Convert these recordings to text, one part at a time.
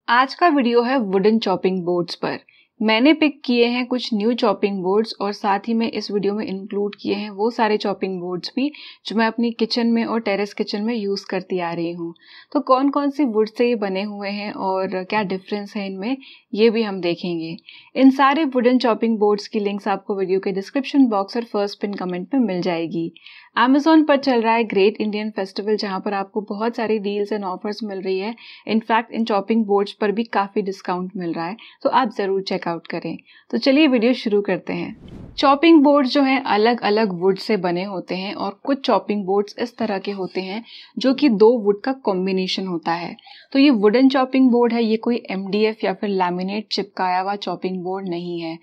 आज का वीडियो है वुडन चॉपिंग बोर्ड्स पर। मैंने पिक किए हैं कुछ न्यू चॉपिंग बोर्ड्स और साथ ही में इस वीडियो में इंक्लूड किए हैं वो सारे चॉपिंग बोर्ड्स भी जो मैं अपनी किचन में और टेरेस किचन में यूज़ करती आ रही हूँ। तो कौन कौन सी वुड से ये बने हुए हैं और क्या डिफरेंस है इनमें, ये भी हम देखेंगे। इन सारे वुडन चॉपिंग बोर्ड्स की लिंक्स आपको वीडियो के डिस्क्रिप्शन बॉक्स और फर्स्ट पिन कमेंट में मिल जाएगी। Amazon पर चल रहा है ग्रेट इंडियन फेस्टिवल, जहाँ पर आपको बहुत सारी डील्स एंड ऑफर्स मिल रही है। इनफैक्ट इन चॉपिंग बोर्ड्स पर भी काफ़ी डिस्काउंट मिल रहा है, तो आप ज़रूर चेकआउट करें। तो चलिए वीडियो शुरू करते हैं। चॉपिंग बोर्ड्स जो हैं अलग अलग वुड से बने होते हैं और कुछ चॉपिंग बोर्ड्स इस तरह के होते हैं जो कि दो वुड का कॉम्बिनेशन होता है। तो ये वुडन चॉपिंग बोर्ड है, ये कोई MDF या फिर लैमिनेट चिपकाया हुआ चॉपिंग बोर्ड नहीं है।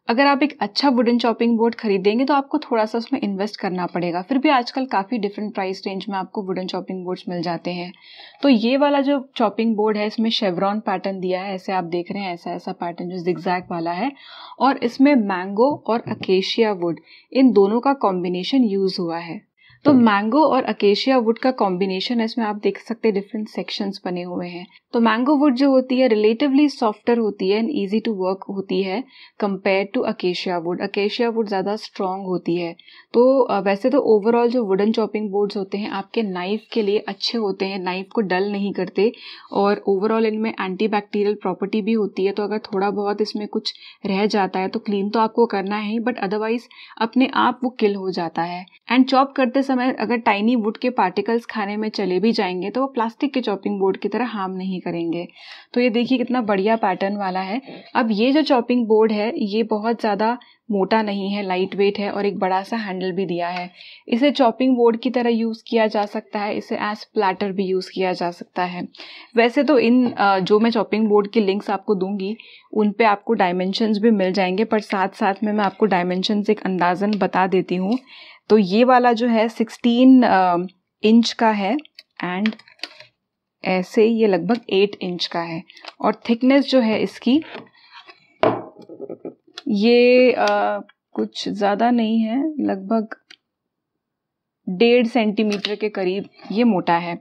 अगर आप एक अच्छा वुडन चॉपिंग बोर्ड खरीदेंगे तो आपको थोड़ा सा उसमें इन्वेस्ट करना पड़ेगा, फिर भी आजकल काफ़ी डिफरेंट प्राइस रेंज में आपको वुडन चॉपिंग बोर्ड्स मिल जाते हैं। तो ये वाला जो चॉपिंग बोर्ड है इसमें शेवरॉन पैटर्न दिया है, ऐसे आप देख रहे हैं, ऐसा ऐसा पैटर्न जो जिगजैग वाला है, और इसमें मैंगो और अकेशिया वुड इन दोनों का कॉम्बिनेशन यूज हुआ है। तो मैंगो और अकेशिया वुड का कॉम्बिनेशन है, इसमें आप देख सकते हैं डिफरेंट सेक्शंस बने हुए हैं। तो मैंगो वुड जो होती है रिलेटिवली सॉफ्टर होती है एंड इजी टू वर्क होती है compare to acacia wood. Acacia wood ज़्यादा स्ट्रॉन्ग होती है। तो वैसे तो ओवरऑल जो वुडन चॉपिंग बोर्ड्स होते हैं आपके नाइफ के लिए अच्छे होते हैं, नाइफ को डल नहीं करते, और ओवरऑल इनमें एंटीबैक्टीरियल प्रॉपर्टी भी होती है। तो अगर थोड़ा बहुत इसमें कुछ रह जाता है तो क्लीन तो आपको करना है ही, बट अदरवाइज अपने आप वो किल हो जाता है। एंड चॉप करते समय अगर टाइनी वुड के पार्टिकल्स खाने में चले भी जाएंगे तो वो प्लास्टिक के चॉपिंग बोर्ड की तरह हार्म नहीं करेंगे। तो ये देखिए कितना बढ़िया पैटर्न वाला है। अब ये जो चॉपिंग बोर्ड है ये बहुत ज़्यादा मोटा नहीं है, लाइट वेट है और एक बड़ा सा हैंडल भी दिया है। इसे चॉपिंग बोर्ड की तरह यूज़ किया जा सकता है, इसे एज प्लैटर भी यूज़ किया जा सकता है। वैसे तो इन जो मैं चॉपिंग बोर्ड की लिंक्स आपको दूंगी उन पे आपको डायमेंशंस भी मिल जाएंगे, पर साथ साथ में मैं आपको डायमेंशंस एक अंदाज़न बता देती हूँ। तो ये वाला जो है 16 इंच का है एंड ऐसे ये लगभग 8 इंच का है, और थिकनेस जो है इसकी ये कुछ ज़्यादा नहीं है, लगभग 1.5 सेंटीमीटर के करीब ये मोटा है।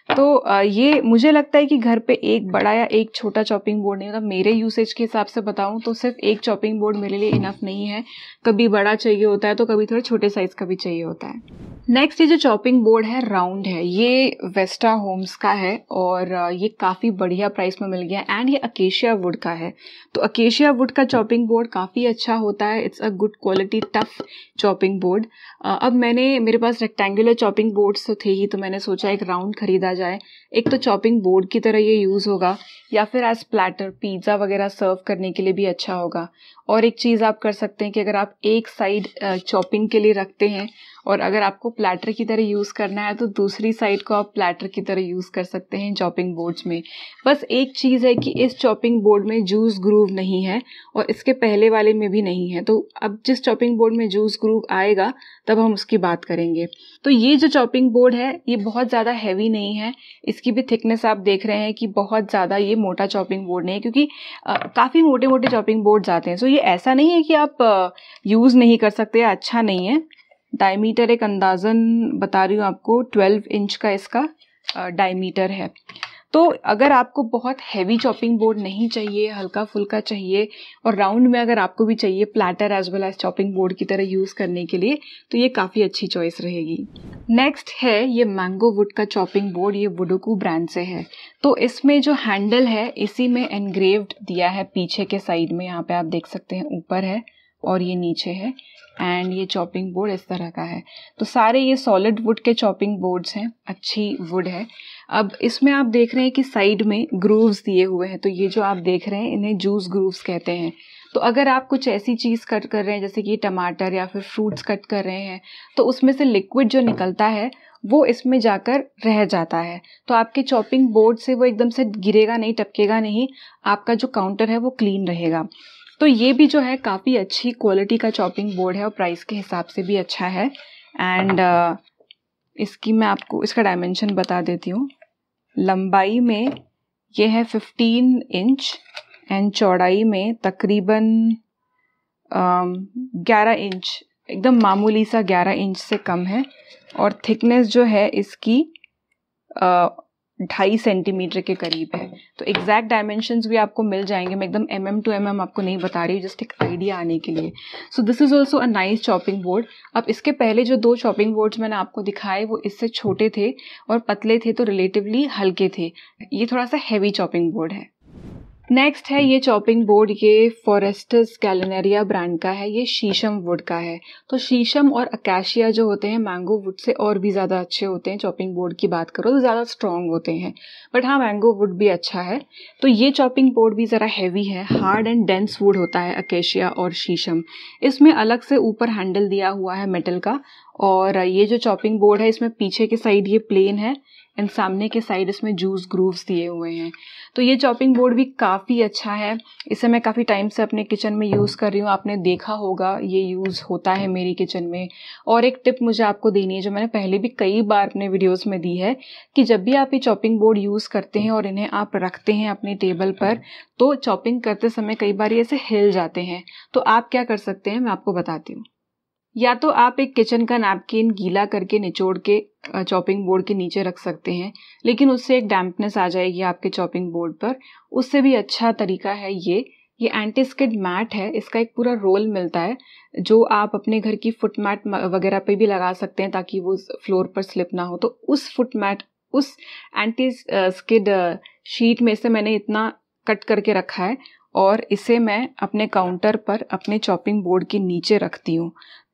तो ये मुझे लगता है कि घर पे एक बड़ा या एक छोटा चॉपिंग बोर्ड नहीं, मतलब मेरे यूसेज के हिसाब से बताऊं तो सिर्फ एक चॉपिंग बोर्ड मेरे लिए इनफ नहीं है। कभी बड़ा चाहिए होता है तो कभी थोड़े छोटे साइज का भी चाहिए होता है। नेक्स्ट ये जो चॉपिंग बोर्ड है राउंड है, ये वेस्टा होम्स का है और ये काफ़ी बढ़िया प्राइस में मिल गया एंड ये अकेशिया वुड का है। तो अकेशिया वुड का चॉपिंग बोर्ड काफ़ी अच्छा होता है, it's a good quality tough chopping board. अब मेरे पास रेक्टेंगुलर चॉपिंग बोर्ड्स तो थे ही, तो मैंने सोचा एक राउंड खरीदा जाए। एक तो चॉपिंग बोर्ड की तरह ये यूज़ होगा या फिर एज प्लैटर पिज़्ज़ा वगैरह सर्व करने के लिए भी अच्छा होगा। और एक चीज़ आप कर सकते हैं कि अगर आप एक साइड चॉपिंग के लिए रखते हैं और अगर आपको प्लैटर की तरह यूज़ करना है तो दूसरी साइड को आप प्लैटर की तरह यूज़ कर सकते हैं चॉपिंग बोर्ड्स में। बस एक चीज़ है कि इस चॉपिंग बोर्ड में जूस ग्रूव नहीं है और इसके पहले वाले में भी नहीं है। तो अब जिस चॉपिंग बोर्ड में जूस ग्रूव आएगा तब हम उसकी बात करेंगे। तो ये जो चॉपिंग बोर्ड है ये बहुत ज़्यादा हैवी नहीं है, इसकी भी थिकनेस आप देख रहे हैं कि बहुत ज़्यादा ये मोटा चॉपिंग बोर्ड नहीं है, क्योंकि काफ़ी मोटे मोटे चॉपिंग बोर्ड्स आते हैं। सो ये ऐसा नहीं है कि आप यूज़ नहीं कर सकते या अच्छा नहीं है। डायमीटर एक अंदाज़न बता रही हूँ आपको, 12 इंच का इसका डायमीटर है। तो अगर आपको बहुत हैवी चॉपिंग बोर्ड नहीं चाहिए, हल्का फुल्का चाहिए, और राउंड में अगर आपको भी चाहिए platter as well as chopping board की तरह यूज़ करने के लिए, तो ये काफ़ी अच्छी चॉइस रहेगी। नेक्स्ट है ये मैंगो वुड का चॉपिंग बोर्ड, ये वुडोकू ब्रांड से है। तो इसमें जो हैंडल है इसी में एनग्रेव्ड दिया है पीछे के साइड में, यहाँ पे आप देख सकते हैं ऊपर है और ये नीचे है, एंड ये चॉपिंग बोर्ड इस तरह का है। तो सारे ये सॉलिड वुड के चॉपिंग बोर्ड्स हैं, अच्छी वुड है। अब इसमें आप देख रहे हैं कि साइड में ग्रूव्स दिए हुए हैं, तो ये जो आप देख रहे हैं इन्हें जूस ग्रूव्स कहते हैं। तो अगर आप कुछ ऐसी चीज़ कट कर रहे हैं जैसे कि टमाटर या फिर फ्रूट्स कट कर रहे हैं तो उसमें से लिक्विड जो निकलता है वो इसमें जाकर रह जाता है, तो आपके चॉपिंग बोर्ड से वो एकदम से गिरेगा नहीं, टपकेगा नहीं, आपका जो काउंटर है वो क्लीन रहेगा। तो ये भी जो है काफ़ी अच्छी क्वालिटी का चॉपिंग बोर्ड है और प्राइस के हिसाब से भी अच्छा है। एंड इसकी मैं आपको इसका डायमेंशन बता देती हूँ। लंबाई में ये है 15 इंच एंड चौड़ाई में तकरीबन 11 इंच, एकदम मामूली सा 11 इंच से कम है। और थिकनेस जो है इसकी 2.5 सेंटीमीटर के करीब है। तो एग्जैक्ट डायमेंशंस भी आपको मिल जाएंगे, मैं एकदम mm to mm आपको नहीं बता रही हूँ, जस्ट एक आइडिया आने के लिए। So this is also a nice chopping board. अब इसके पहले जो 2 चॉपिंग बोर्ड्स मैंने आपको दिखाए वो इससे छोटे थे और पतले थे, तो रिलेटिवली हल्के थे। ये थोड़ा सा हैवी चॉपिंग बोर्ड है। नेक्स्ट है ये चॉपिंग बोर्ड, ये फॉरेस्टस गैलिनेरिया ब्रांड का है, ये शीशम वुड का है। तो शीशम और अकाशिया जो होते हैं मैंगो वुड से और भी ज़्यादा अच्छे होते हैं। चॉपिंग बोर्ड की बात करो तो ज़्यादा स्ट्रॉन्ग होते हैं, बट हाँ मैंगो वुड भी अच्छा है। तो ये चॉपिंग बोर्ड भी ज़रा हैवी है, हार्ड एंड डेंस वुड होता है अकेशिया और शीशम। इसमें अलग से ऊपर हैंडल दिया हुआ है मेटल का, और ये जो चॉपिंग बोर्ड है इसमें पीछे के साइड ये प्लेन है एंड सामने के साइड इसमें जूस ग्रूव्स दिए हुए हैं। तो ये चॉपिंग बोर्ड भी काफ़ी अच्छा है। इसे मैं काफ़ी टाइम से अपने किचन में यूज़ कर रही हूँ, आपने देखा होगा ये यूज़ होता है मेरी किचन में। और एक टिप मुझे आपको देनी है जो मैंने पहले भी कई बार अपने वीडियोस में दी है, कि जब भी आप ये चॉपिंग बोर्ड यूज़ करते हैं और इन्हें आप रखते हैं अपने टेबल पर, तो चॉपिंग करते समय कई बार ये ऐसे हिल जाते हैं। तो आप क्या कर सकते हैं मैं आपको बताती हूँ। या तो आप एक किचन का नैपकिन गीला करके निचोड़ के चॉपिंग बोर्ड के नीचे रख सकते हैं, लेकिन उससे एक डैम्पनेस आ जाएगी आपके चॉपिंग बोर्ड पर। उससे भी अच्छा तरीका है ये एंटी स्किड मैट है। इसका एक पूरा रोल मिलता है जो आप अपने घर की फुट मैट वगैरह पे भी लगा सकते हैं ताकि वो फ्लोर पर स्लिप ना हो। तो उस फुट मैट, उस एंटी स्किड शीट में से मैंने इतना कट करके रखा है और इसे मैं अपने काउंटर पर अपने चॉपिंग बोर्ड के नीचे रखती हूँ।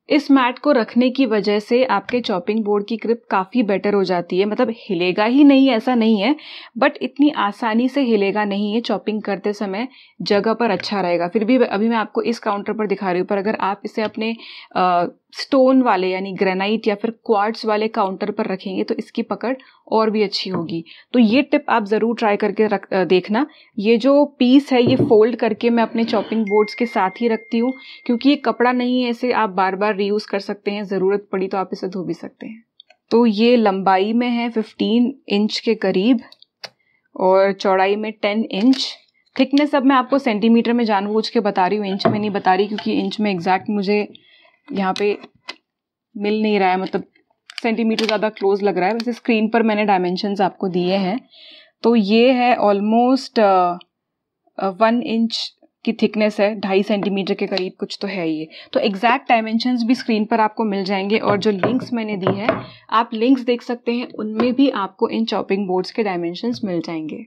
इस मैट को रखने की वजह से आपके चॉपिंग बोर्ड की ग्रिप काफ़ी बेटर हो जाती है। मतलब हिलेगा ही नहीं ऐसा नहीं है, बट इतनी आसानी से हिलेगा नहीं है। चॉपिंग करते समय जगह पर अच्छा रहेगा। फिर भी अभी मैं आपको इस काउंटर पर दिखा रही हूँ, पर अगर आप इसे अपने स्टोन वाले यानी ग्रेनाइट या फिर क्वार्ट्ज वाले काउंटर पर रखेंगे तो इसकी पकड़ और भी अच्छी होगी। तो ये टिप आप ज़रूर ट्राई करके देखना। ये जो पीस है ये फोल्ड करके मैं अपने चॉपिंग बोर्ड्स के साथ ही रखती हूँ, क्योंकि ये कपड़ा नहीं है, इसे आप बार बार रीयूज़ कर सकते हैं, ज़रूरत पड़ी तो आप इसे धो भी सकते हैं। तो ये लंबाई में है 15 इंच के करीब और चौड़ाई में 10 इंच। थिकनेस अब मैं आपको सेंटीमीटर में जानबूझ के बता रही हूँ, इंच में नहीं बता रही, क्योंकि इंच में एग्जैक्ट मुझे यहाँ पे मिल नहीं रहा है, मतलब सेंटीमीटर ज़्यादा क्लोज लग रहा है। वैसे स्क्रीन पर मैंने डायमेंशंस आपको दिए हैं। तो ये है ऑलमोस्ट 1 इंच की थिकनेस है, 2.5 सेंटीमीटर के करीब कुछ तो है ये। तो एग्जैक्ट डायमेंशंस भी स्क्रीन पर आपको मिल जाएंगे, और जो लिंक्स मैंने दी है आप लिंक्स देख सकते हैं, उनमें भी आपको इन चॉपिंग बोर्ड्स के डायमेंशंस मिल जाएंगे।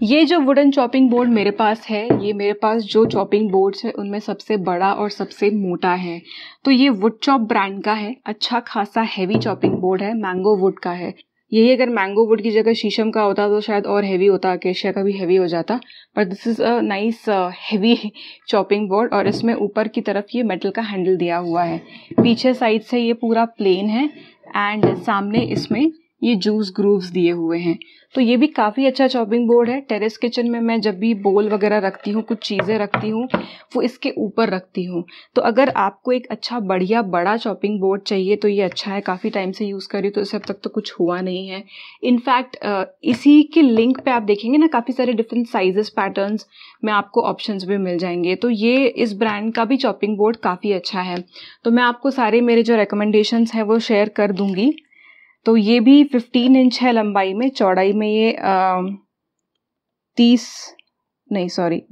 ये जो वुडन चॉपिंग बोर्ड मेरे पास है, ये मेरे पास जो चॉपिंग बोर्ड्स है उनमें सबसे बड़ा और सबसे मोटा है। तो ये वुड चॉप ब्रांड का है, अच्छा खासा हैवी चॉपिंग बोर्ड है, मैंगो वुड का है। यही अगर मैंगो वुड की जगह शीशम का होता तो शायद और हैवी होता, अकेशिया का भी हैवी हो जाता, but this is a nice heavy chopping board. और इसमें ऊपर की तरफ ये मेटल का हैंडल दिया हुआ है, पीछे साइड से ये पूरा प्लेन है एंड सामने इसमें ये जूस ग्रूव्स दिए हुए हैं। तो ये भी काफ़ी अच्छा चॉपिंग बोर्ड है। टेरेस किचन में मैं जब भी बोल वगैरह रखती हूँ, कुछ चीज़ें रखती हूँ, वो इसके ऊपर रखती हूँ। तो अगर आपको एक अच्छा बढ़िया बड़ा चॉपिंग बोर्ड चाहिए तो ये अच्छा है। काफ़ी टाइम से यूज़ कर रही हूँ तो इसे अब तक तो कुछ हुआ नहीं है। इनफैक्ट इसी के लिंक पे आप देखेंगे ना, काफ़ी सारे डिफरेंट साइजेस पैटर्न्स में आपको ऑप्शंस भी मिल जाएंगे। तो ये इस ब्रांड का भी चॉपिंग बोर्ड काफ़ी अच्छा है। तो मैं आपको सारे मेरे जो रिकमेंडेशंस हैं वो शेयर कर दूँगी। तो ये भी 15 इंच है लंबाई में, चौड़ाई में ये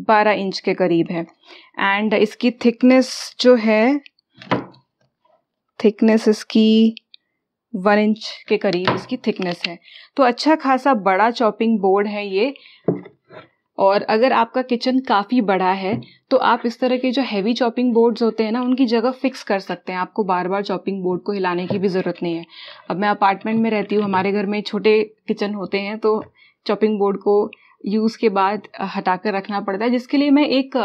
12 इंच के करीब है। एंड इसकी थिकनेस जो है, थिकनेस इसकी 1 इंच के करीब इसकी थिकनेस है। तो अच्छा खासा बड़ा चॉपिंग बोर्ड है ये। और अगर आपका किचन काफ़ी बड़ा है तो आप इस तरह के जो हैवी चॉपिंग बोर्ड्स होते हैं ना, उनकी जगह फिक्स कर सकते हैं। आपको बार बार चॉपिंग बोर्ड को हिलाने की भी ज़रूरत नहीं है। अब मैं अपार्टमेंट में रहती हूँ, हमारे घर में छोटे किचन होते हैं, तो चॉपिंग बोर्ड को यूज़ के बाद हटाकर रखना पड़ता है, जिसके लिए मैं एक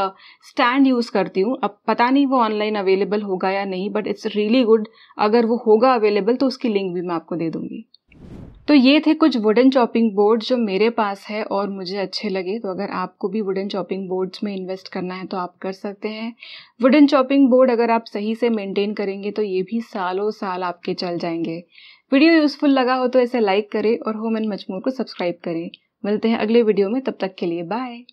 स्टैंड यूज़ करती हूँ। अब पता नहीं वो ऑनलाइन अवेलेबल होगा या नहीं, बट इट्स रियली गुड। अगर वो होगा अवेलेबल तो उसकी लिंक भी मैं आपको दे दूँगी। तो ये थे कुछ वुडन चॉपिंग बोर्ड जो मेरे पास है और मुझे अच्छे लगे। तो अगर आपको भी वुडन चॉपिंग बोर्ड्स में इन्वेस्ट करना है तो आप कर सकते हैं। वुडन चॉपिंग बोर्ड अगर आप सही से मेंटेन करेंगे तो ये भी सालों साल आपके चल जाएंगे। वीडियो यूजफुल लगा हो तो इसे लाइक करें और होम एंड मच मोर को सब्सक्राइब करें। मिलते हैं अगले वीडियो में, तब तक के लिए बाय।